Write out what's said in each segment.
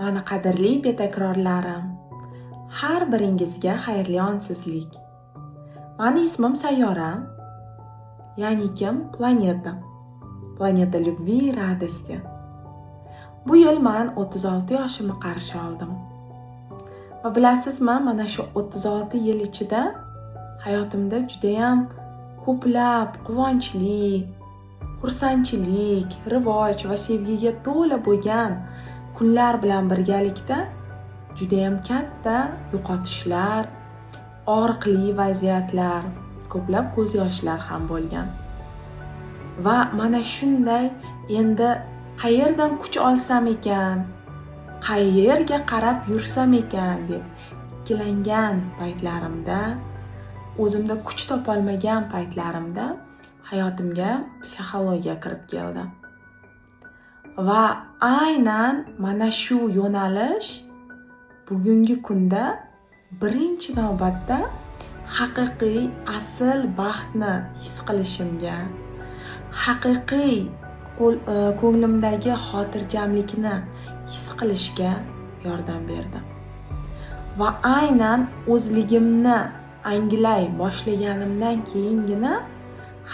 Mani qadrli betakrorlarim, har biringizga xayrli onsizlik. Mani ismim Sayyora, ya'ni kim? Planeta. Planeta любви и радости. Bu yil men 36 yoshimni qarshi oldim. Va bilasizmi, mana shu 36 yil ichida hayotimda juda ham ko'plab quvonchli, xursandchilik, rivoj va sevgiga to'la bo'lgan kunlar bilan birgalikda juda ham katta yo'qotishlar, og'riqli vaziyatlar, ko'plab ko'z yoshlar ham bo'lgan. Va mana shunday endi qayerdan kuch olsam ekan, qayerga qarab yursam ekan deb ikkilangan paytlarimda, o'zimda kuch topolmagan paytlarimda hayotimga psixologiya kirib keldi. Va aynan mana shu yo'nalish bugungi kunda birinchi navbatda haqiqiy asl baxtni his qilishimga, haqiqiy ko'nglimdagi xotirjamlikni his qilishga yordam berdi. Va aynan o'zligimni anglay boshlaganimdan keyingina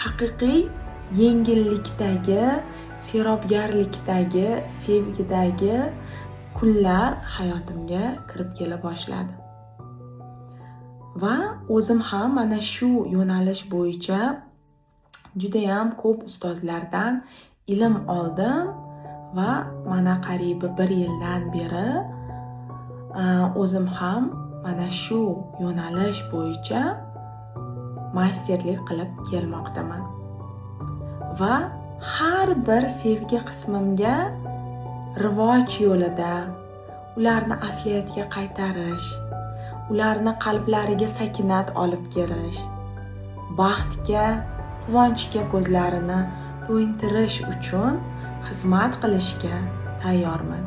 haqiqiy yengillikdagi, serobgarlikdagi, sevgidagi kunlar hayotimga kirib kela boshladi. Va o'zim ham mana shu yo'nalish bo'yicha juda ham ko'p ustozlardan ilm oldim va mana qaribi 1 yildan beri o'zim ham mana shu yo'nalish bo'yicha masterlik qilib kelmoqdaman. Va har bir sevgi qismimga rivoj yo'lida ularni asliyatga qaytarish, ularni qalblariga sakinat olib kelish, baxtga, quvonchga ko'zlarini to'yintirish uchun xizmat qilishga tayyorman.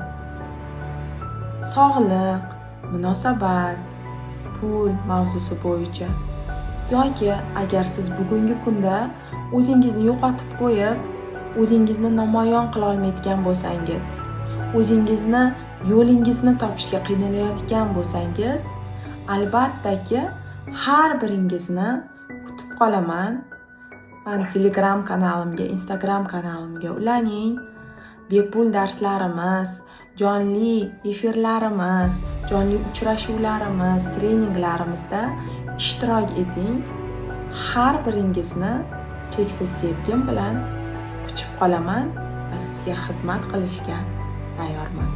Sog'liq, munosabat, pul mavzusi bo'yicha yoki agar siz bugungi kunda o'zingizni yo'qotib qo'yib, o'zingizni namoyon qila olmayotgan bo'lsangiz, o'zingizni yo'lingizni topishga qiynalayotgan bo'lsangiz, albattaki har biringizni kutib qolaman. Men Telegram kanalimga, Instagram kanalimga ulaning. Bepul darslarimiz, jonli efirlarimiz, jonli uchrashuvlarimiz, treninglarimizda ishtirok eting. Har biringizni cheksiz sevgim bilan kutib qolaman va sizga xizmat qilishga tayyorman.